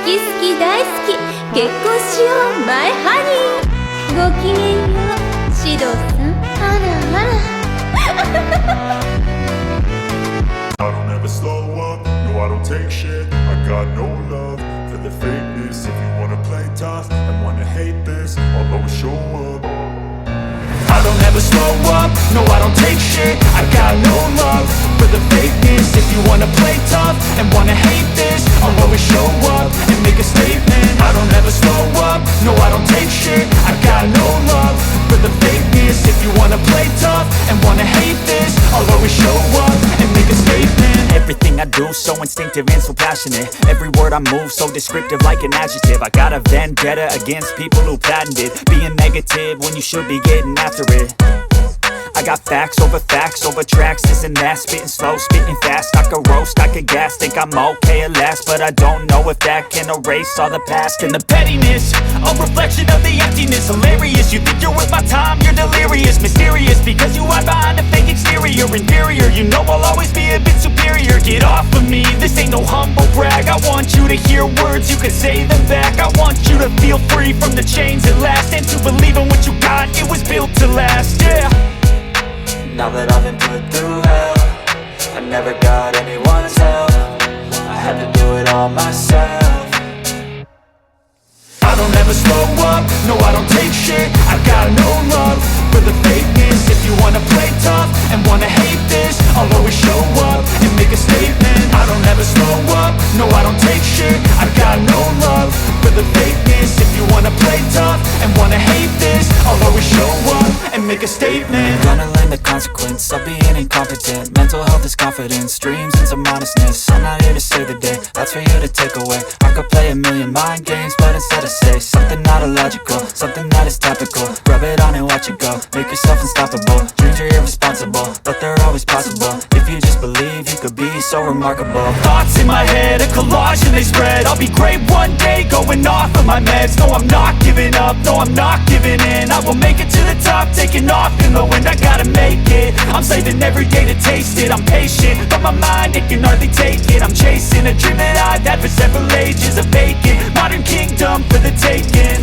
き好き大好き、結婚しようマイハニー。ごきげんようシドさん。あらあらI don't ever slow up, no I don't take shit. I got no love for the fakeness. If you wanna play tough and wanna hate this, I'll always show up. I don't ever slow up, no I don't take shit. I got no love for the fakeness. If you wanna play tough and wanna hate this, I'll always show up and make a statement. I don't ever slow up, no I don't take shit. I got no love for the fakeness. If you wanna play tough and wanna hate this, I'll always show up and make a statement. Everything I do so instinctive and so passionate. Every word I move so descriptive like an adjective. I got a vendetta against people who patented being negative when you should be getting after it. I got facts over tracks, this and that. Spitting slow, spitting fast. I could roast, I could gas. Think I'm okay at last, but I don't know if that can erase all the past. And the pettiness, a reflection of the emptiness. Hilarious, you think you're worth my time, you're delirious. Mysterious, because you hide behind a fake exterior. Inferior, you know I'll always be a bit superior. Get off of me, this ain't no humble brag. I want you to hear words, you can say them back. I want you to feel free from the chains at last, and to believe in what you got, it was built to last, yeah. Now that I've been put through hell, I never got anyone's help. I had to do it all myself. I don't ever slow up, no I don't take shit. I got no love for the fakeness. If you wanna play tough and wanna hate this, I'll always show up and make a statement. I don't ever slow up, no I don't take shit. I got no love for the fakeness. If you wanna play tough and wanna hate this, I'll always show up and make a statement. Gonna learn the consequence of being incompetent. Mental health is confidence, dreams and some honestness. I'm not here to save the day, that's for you to take away. I could play a million mind games, but instead I say something not illogical, something that is topical. Rub it on and watch it go, make yourself unstoppable. Dreams are irresponsible, but they're always possible. If you just believe, you could be so remarkable. Thoughts in my head, a collage and they spread. I'll be great one day, going off of my meds. No, I'm not giving up, no, I'm not giving in. I will make it to the top, taking off in the wind. I gotta make it, I'm saving every day to taste it. I'm patient, but my mind, it can hardly take it. I'm chasing a dream that I've had for several ages. A vacant, modern kingdom for the taking.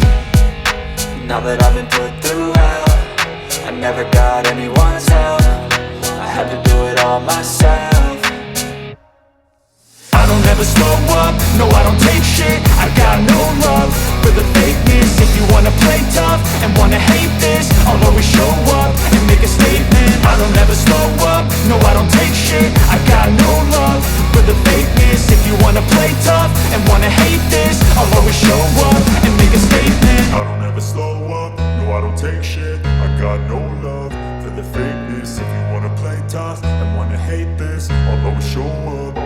Now that I've been put through hell, I never got anyone's help. I had to do it all myself. I don't ever slow up, no I don't take shit. I got no love for the fakeness. If you wanna play tough and wanna hate this, I'll always show up and make a statement. I don't ever slow up, no I don't take shit. I got no love for the fakeness. If you wanna play tough and wanna hate this, I'll always show up and make a statement. I don't ever slow up, no I don't take shit. I got no love for the fakeness. If you wanna play tough and wanna hate this, I'll always show up.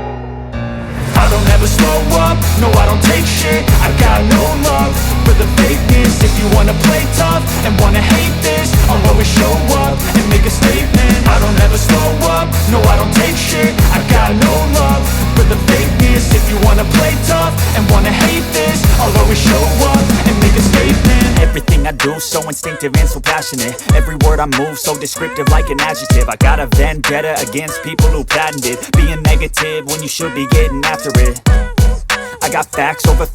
I don't ever slow up, no I don't take shit. I got no love for the fakeness. If you wanna play tough and wanna hate this, I'll always show up and make a statement. I don't ever slow up, no I don't take shit. I got no love for the fakeness. If you wanna play tough and wanna hate this, I'll always show up and make a statement. Everything I do so instinctive and so passionate. Every word I move so descriptive like an adjective. I got a vendetta against people who patented being negative when you should be getting after it. I got facts over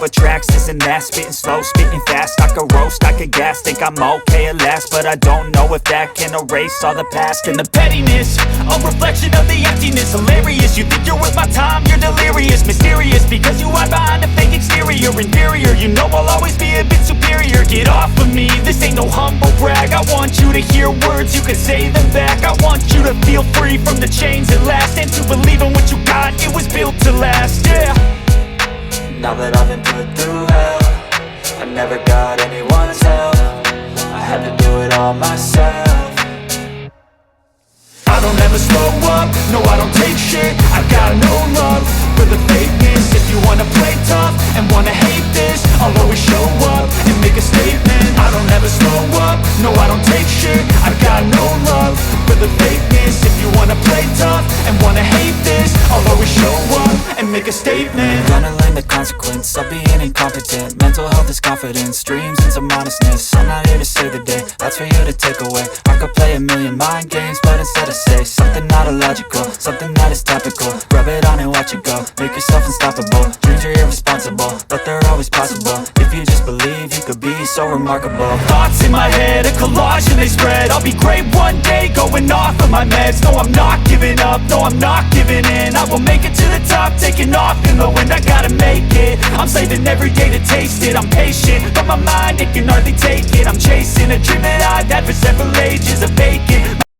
tracks, this and that. Spitting slow, spitting fast. I could roast, I could gas. Think I'm okay at last, but I don't know if that can erase all the past. And the pettiness, a reflection of the emptiness. Hilarious, you think you're worth my time, you're delirious. Mysterious, because you hide behind a fake exterior. Inferior, you know I'll always be a bit superior. Get off of me, this ain't no humble brag. I want you to hear words, you can say them back. I want you to feel free from the chains at last, and to believe in what you got, it was built to last, yeah. Now that I've been put through hell, I never got anyone's help. I had to do it all myself. I don't ever slow up, no I don't take shit. I got no love for the fakeness. If you wanna play tough and wanna hate this, I'll always show up and make a statement. I don't ever slow up, no I don't take shit. I got no love for the fakeness. If you wanna play tough and wanna hate this, I'll always show up and make a statement. Gonna learn the consequence of being incompetent. Mental health is confidence, dreams and some honestness. I'm not here to save the day, that's for you to take away. I could play a million mind games, but instead I say something not illogical, something that is topical. Rub it on and watch it go, make yourself unstoppable. Dreams are irresponsible, but they're always possible. If you just believe, you could be so remarkable. Thoughts in my head, a collage and they spread. I'll be great one day, going off of my meds. No, I'm not giving up, no, I'm not giving in. I will make it to the top, taking off in the wind. I gotta make it, I'm saving every day to taste it. I'm patient, but my mind, it can hardly take it. I'm chasing a dream that I've had for several ages, a vacant